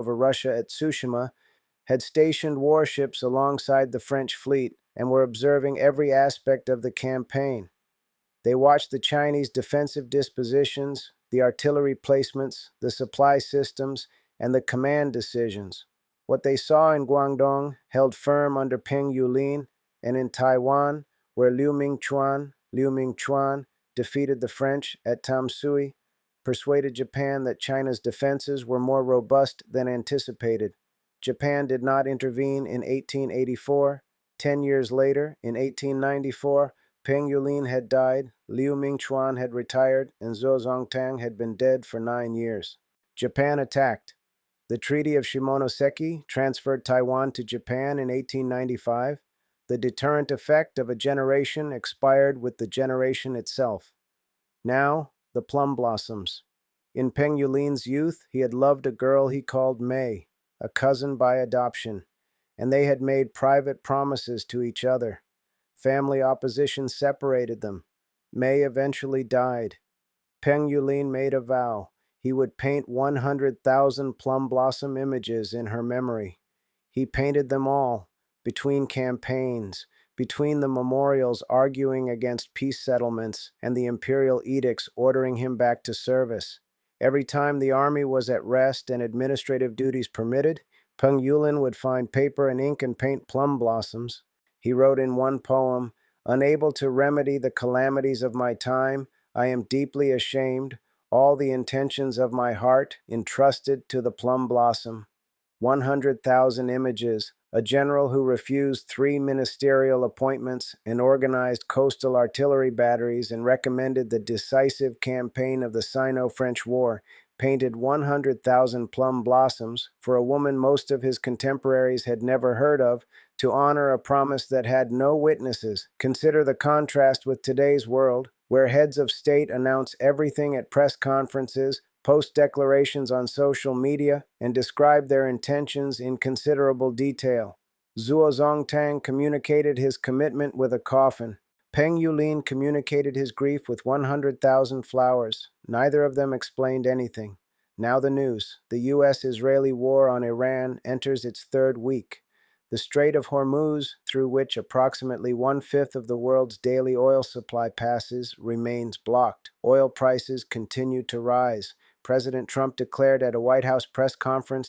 over Russia at Tsushima, had stationed warships alongside the French fleet and were observing every aspect of the campaign. They watched the Chinese defensive dispositions, the artillery placements, the supply systems, and the command decisions. What they saw in Guangdong held firm under Peng Yulin, and in Taiwan, where Liu Mingchuan defeated the French at Tamsui, persuaded Japan that China's defenses were more robust than anticipated. Japan did not intervene in 1884. 10 years later, in 1894, Peng Yulin had died, Liu Mingchuan had retired, and Zhou Zongtang had been dead for 9 years. Japan attacked. The Treaty of Shimonoseki transferred Taiwan to Japan in 1895. The deterrent effect of a generation expired with the generation itself. Now, the plum blossoms. In Peng Yulin's youth, he had loved a girl he called Mei, a cousin by adoption, and they had made private promises to each other. Family opposition separated them. Mei eventually died. Peng Yulin made a vow. He would paint 100,000 plum blossom images in her memory. He painted them all, between campaigns, between the memorials arguing against peace settlements and the imperial edicts ordering him back to service. Every time the army was at rest and administrative duties permitted, Peng Yulin would find paper and ink and paint plum blossoms. He wrote in one poem, "Unable to remedy the calamities of my time, I am deeply ashamed, all the intentions of my heart entrusted to the plum blossom." 100,000 images, a general who refused 3 ministerial appointments and organized coastal artillery batteries and recommended the decisive campaign of the Sino-French War, painted 100,000 plum blossoms for a woman most of his contemporaries had never heard of, to honor a promise that had no witnesses. Consider the contrast with today's world, where heads of state announce everything at press conferences, post declarations on social media, and describe their intentions in considerable detail. Zhuo Zongtang communicated his commitment with a coffin. Peng Yulin communicated his grief with 100,000 flowers. Neither of them explained anything. Now the news. The U.S.-Israeli war on Iran enters its third week. The Strait of Hormuz, through which approximately 1/5 of the world's daily oil supply passes, remains blocked. Oil prices continue to rise. President Trump declared at a White House press conference